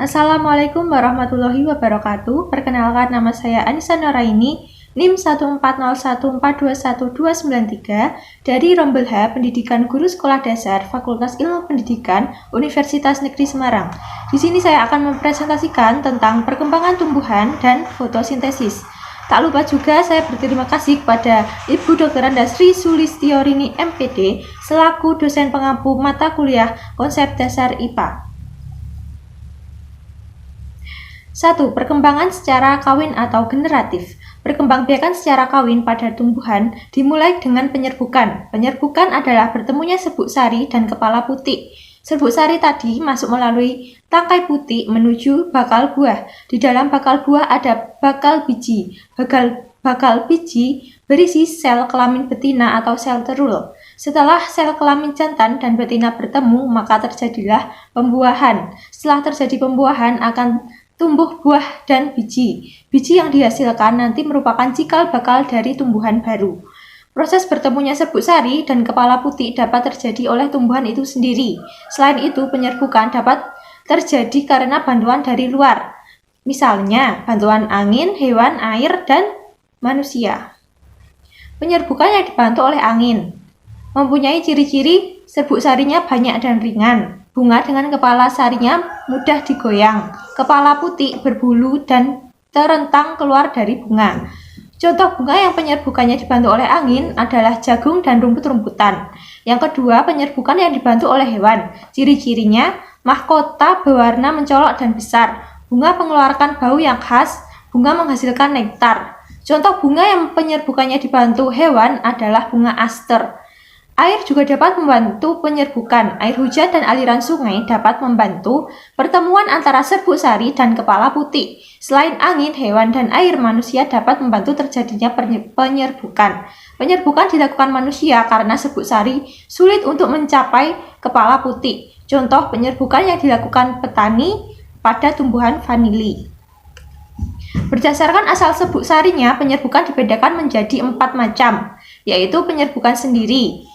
Assalamualaikum warahmatullahi wabarakatuh. Perkenalkan, nama saya Anissa Noraini, NIM 14014212293 dari Rombel H, Pendidikan Guru Sekolah Dasar, Fakultas Ilmu Pendidikan, Universitas Negeri Semarang. Di sini saya akan mempresentasikan tentang perkembangan tumbuhan dan fotosintesis. Tak lupa juga saya berterima kasih kepada Ibu Dr. Andasri Sulistiorini MPD selaku dosen pengampu mata kuliah Konsep Dasar IPA. 1. Perkembangan secara kawin atau generatif. Perkembangbiakan secara kawin pada tumbuhan dimulai dengan penyerbukan. Penyerbukan adalah bertemunya serbuk sari dan kepala putik. Serbuk sari tadi masuk melalui tangkai putik menuju bakal buah. Di dalam bakal buah ada bakal biji. Bakal biji berisi sel kelamin betina atau sel terul. Setelah sel kelamin jantan dan betina bertemu, maka terjadilah pembuahan. Setelah terjadi pembuahan akan tumbuh buah dan biji. Biji yang dihasilkan nanti merupakan cikal bakal dari tumbuhan baru. Proses bertemunya serbuk sari dan kepala putik dapat terjadi oleh tumbuhan itu sendiri. Selain itu, penyerbukan dapat terjadi karena bantuan dari luar. Misalnya, bantuan angin, hewan, air, dan manusia. Penyerbukan yang dibantu oleh angin mempunyai ciri-ciri serbuk sarinya banyak dan ringan. Bunga dengan kepala sarinya mudah digoyang. Kepala putik berbulu dan terentang keluar dari bunga. Contoh bunga yang penyerbukannya dibantu oleh angin adalah jagung dan rumput-rumputan. Yang kedua, penyerbukan yang dibantu oleh hewan. Ciri-cirinya, mahkota berwarna mencolok dan besar. Bunga mengeluarkan bau yang khas. Bunga menghasilkan nektar. Contoh bunga yang penyerbukannya dibantu hewan adalah bunga aster. Air juga dapat membantu penyerbukan. Air hujan dan aliran sungai dapat membantu pertemuan antara serbuk sari dan kepala putik. Selain angin, hewan, dan air, manusia dapat membantu terjadinya penyerbukan. Penyerbukan dilakukan manusia karena serbuk sari sulit untuk mencapai kepala putik. Contoh penyerbukan yang dilakukan petani pada tumbuhan vanili. Berdasarkan asal serbuk sarinya, penyerbukan dibedakan menjadi 4 macam, yaitu penyerbukan sendiri.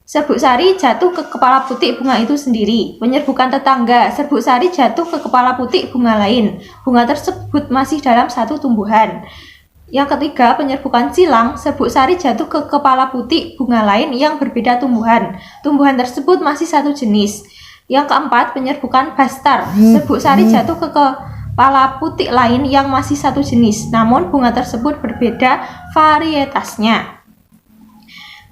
Serbuk sari jatuh ke kepala putik bunga itu sendiri. Penyerbukan tetangga, serbuk sari jatuh ke kepala putik bunga lain. Bunga tersebut masih dalam satu tumbuhan. Yang ketiga, penyerbukan silang, serbuk sari jatuh ke kepala putik bunga lain yang berbeda tumbuhan. Tumbuhan tersebut masih satu jenis. Yang keempat, penyerbukan bastar, serbuk sari jatuh ke kepala putik lain yang masih satu jenis, namun bunga tersebut berbeda varietasnya.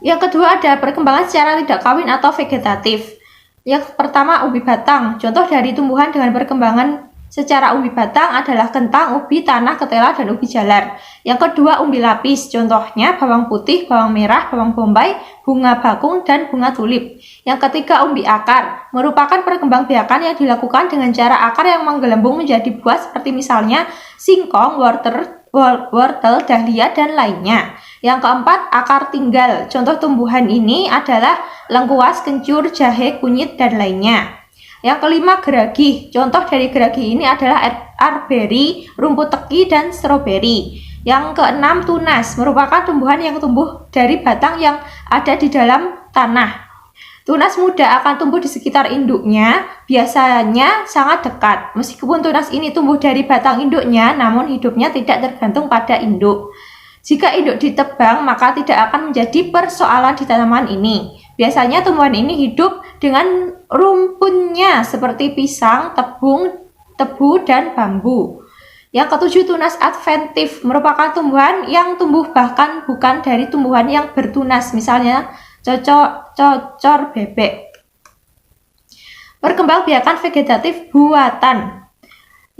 Yang kedua ada perkembangan secara tidak kawin atau vegetatif. Yang pertama, ubi batang. Contoh dari tumbuhan dengan perkembangan secara ubi batang adalah kentang, ubi, tanah, ketela, dan ubi jalar. Yang kedua, umbi lapis. Contohnya bawang putih, bawang merah, bawang bombay, bunga bakung, dan bunga tulip. Yang ketiga, umbi akar. Merupakan perkembangbiakan yang dilakukan dengan cara akar yang menggelembung menjadi buah seperti misalnya singkong, wortel, dahlia, dan lainnya. Yang keempat, akar tinggal. Contoh tumbuhan ini adalah lengkuas, kencur, jahe, kunyit, dan lainnya. Yang kelima, geragih. Contoh dari geragih ini adalah arberi, rumput teki, dan stroberi. Yang keenam, tunas. Merupakan tumbuhan yang tumbuh dari batang yang ada di dalam tanah. Tunas muda akan tumbuh di sekitar induknya, biasanya sangat dekat. Meskipun tunas ini tumbuh dari batang induknya, namun hidupnya tidak tergantung pada induk. Jika induk ditebang, maka tidak akan menjadi persoalan di tanaman ini. Biasanya tumbuhan ini hidup dengan rumpunnya seperti pisang, tebu, dan bambu. Yang ketujuh, tunas adventif merupakan tumbuhan yang tumbuh bahkan bukan dari tumbuhan yang bertunas, misalnya cocor bebek. Perkembangbiakan vegetatif buatan.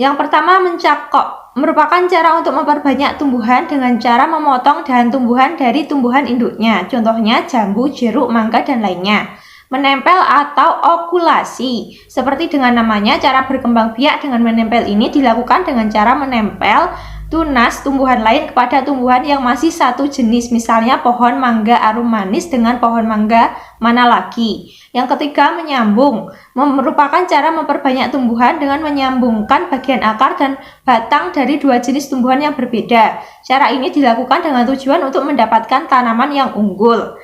Yang pertama, mencakok. Merupakan cara untuk memperbanyak tumbuhan dengan cara memotong dahan tumbuhan dari tumbuhan induknya. Contohnya jambu, jeruk, mangga, dan lainnya. Menempel atau okulasi. Seperti dengan namanya, cara berkembang biak dengan menempel ini dilakukan dengan cara menempel tunas tumbuhan lain kepada tumbuhan yang masih satu jenis, misalnya pohon mangga arum manis dengan pohon mangga mana lagi. Yang ketiga, menyambung. Merupakan cara memperbanyak tumbuhan dengan menyambungkan bagian akar dan batang dari dua jenis tumbuhan yang berbeda. Cara ini dilakukan dengan tujuan untuk mendapatkan tanaman yang unggul.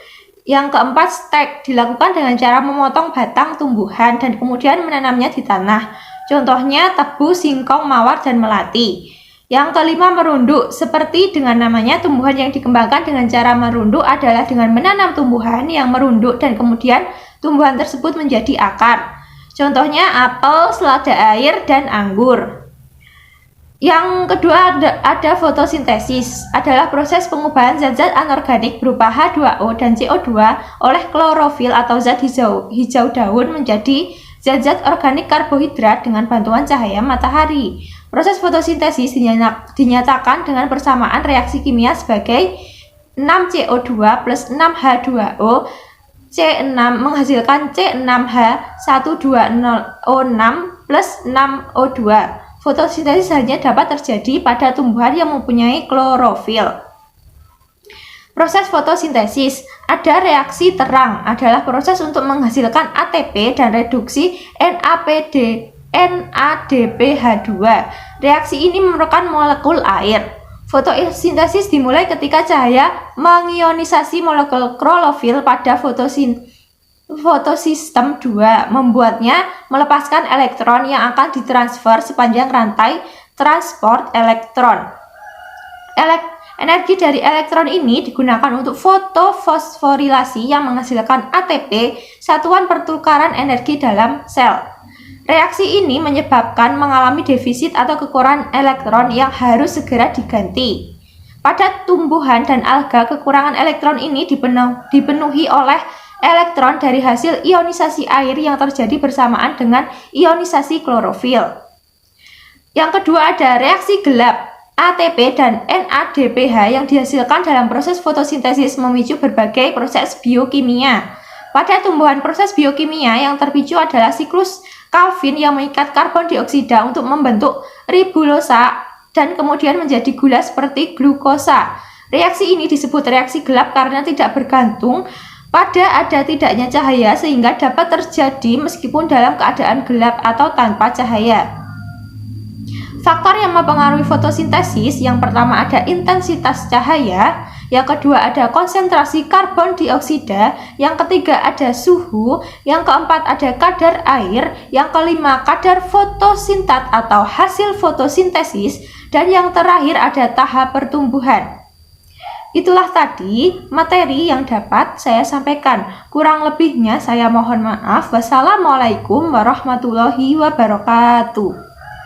Yang keempat, stek. Dilakukan dengan cara memotong batang tumbuhan dan kemudian menanamnya di tanah. Contohnya tebu, singkong, mawar, dan melati. Yang kelima, merunduk. Seperti dengan namanya, tumbuhan yang dikembangkan dengan cara merunduk adalah dengan menanam tumbuhan yang merunduk dan kemudian tumbuhan tersebut menjadi akar. Contohnya apel, selada air, dan anggur. Yang kedua ada fotosintesis, adalah proses pengubahan zat-zat anorganik berupa H2O dan CO2 oleh klorofil atau zat hijau daun menjadi zat-zat organik karbohidrat dengan bantuan cahaya matahari. Proses fotosintesis dinyatakan dengan persamaan reaksi kimia sebagai 6CO2 plus 6H2O C6 menghasilkan C6H12O6 plus 6O2. Fotosintesis hanya dapat terjadi pada tumbuhan yang mempunyai klorofil. Proses fotosintesis, ada reaksi terang, adalah proses untuk menghasilkan ATP dan reduksi NADPH2. Reaksi ini memerlukan molekul air. Fotosintesis dimulai ketika cahaya mengionisasi molekul klorofil pada fotosistem 2, membuatnya melepaskan elektron yang akan ditransfer sepanjang rantai transport elektron. Energi dari elektron ini digunakan untuk fotofosforilasi yang menghasilkan ATP, satuan pertukaran energi dalam sel. Reaksi ini menyebabkan mengalami defisit atau kekurangan elektron yang harus segera diganti. Pada tumbuhan dan alga, kekurangan elektron ini dipenuhi oleh elektron dari hasil ionisasi air yang terjadi bersamaan dengan ionisasi klorofil. Yang kedua ada reaksi gelap. ATP dan NADPH yang dihasilkan dalam proses fotosintesis memicu berbagai proses biokimia. Pada tumbuhan, proses biokimia yang terpicu adalah siklus Calvin yang mengikat karbon dioksida untuk membentuk ribulosa dan kemudian menjadi gula seperti glukosa. Reaksi ini disebut reaksi gelap karena tidak bergantung pada ada tidaknya cahaya sehingga dapat terjadi meskipun dalam keadaan gelap atau tanpa cahaya. Faktor yang mempengaruhi fotosintesis, yang pertama ada intensitas cahaya, yang kedua ada konsentrasi karbon dioksida, yang ketiga ada suhu, yang keempat ada kadar air, yang kelima kadar fotosintat atau hasil fotosintesis, dan yang terakhir ada tahap pertumbuhan. Itulah tadi materi yang dapat saya sampaikan. Kurang lebihnya saya mohon maaf. Wassalamualaikum warahmatullahi wabarakatuh.